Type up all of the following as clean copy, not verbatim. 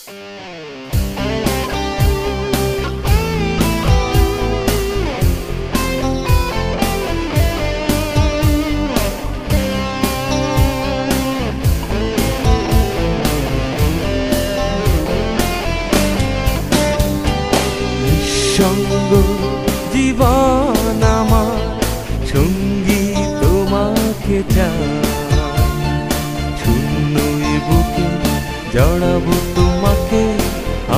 সঙ্গ জীবন আমার সঙ্গী তোমাকে চাই, শূন্য বুকে জড়াবো তোমাকে,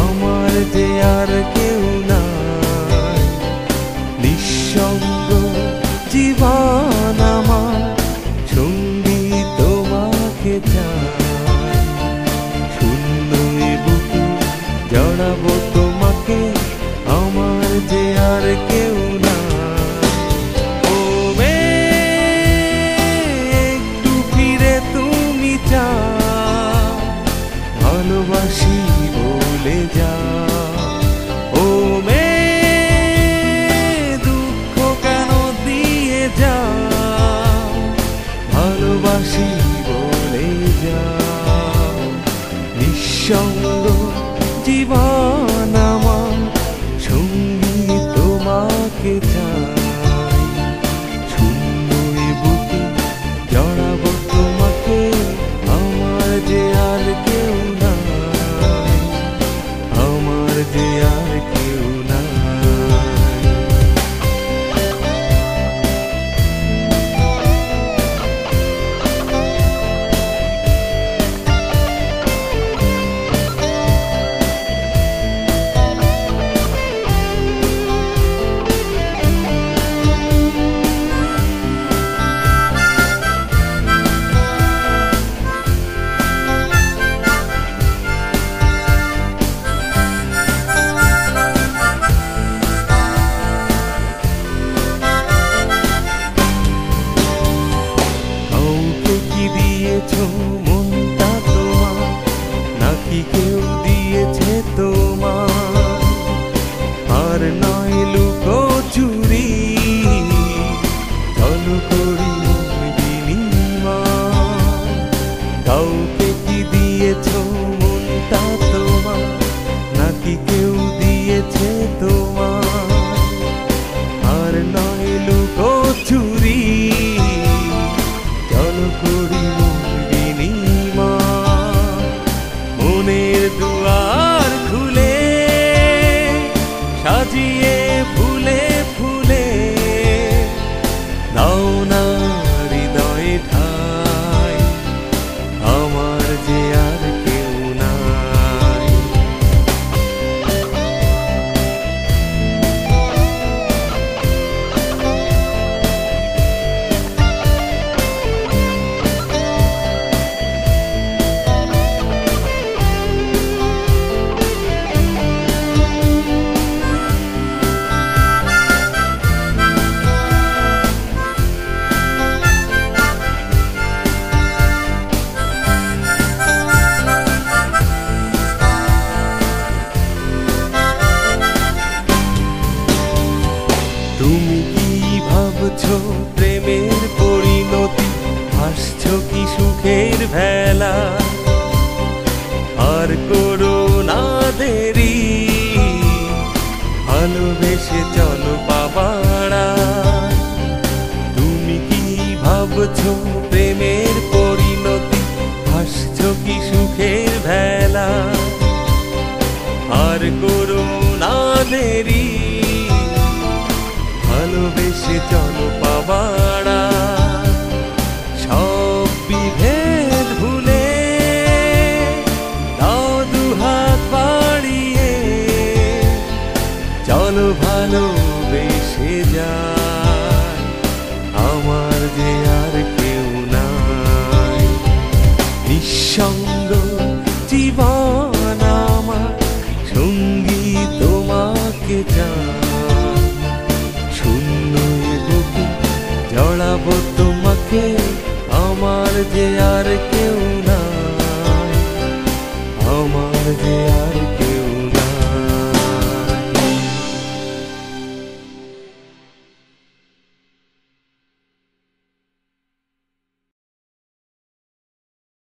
আমার যে আর কেউ নাই। নিঃসঙ্গ জীবন আমার সঙ্গী তোমাকে চাই, শূন্য বুকে জড়াবো তোমাকে, আমার যে আর কেউ না। ও একটু ফিরে তুমি চাও, ভালোবাসি বলে যাও। ও দুঃখ কেন দিয়ে যাও, ভালোবাসি বলে যাও। নিঃসঙ্গ জীবন আমার সঙ্গী তোমাকে চাই, শূন্য বুকে জড়াবো তোমাকে, আমার যে আর কেউ নাই, আমার যে আর কেউ নাই। মনটা তোমার নাকি কেউ দিয়েছে তোমার, আর নয় লুকো চুরি, চলো করি বিনিময়। কাউকে কি দিয়েছ মনটা তোমার নাকি কেউ দিয়েছে তোমার, আর নয় লুকো চুরি, চলো করি দুয়ার খুলে সাজিয়ে ফুলে ফুলে, দাও না হৃদয়ে ঠাই, আমার যে আর কেউ নাই। তুমি কি ভাবছো প্রেমের পরিণতি, ভাসছো কি সুখের ভেলা, আর করো না দেরি, ভালোবেসে চলো বাবারা। তুমি কি ভাবছো প্রেমের পরিণতি, ভাসছো কি সুখের ভেলা, আর করো না দেরি, ভালোবেসে চলো বাবারা। সব বিভেদ ভুলে দাও দুহাত বাড়িয়ে, চলো ভালোবেসে যাই, আমার যে আর কেউ নাই। নিঃসঙ্গ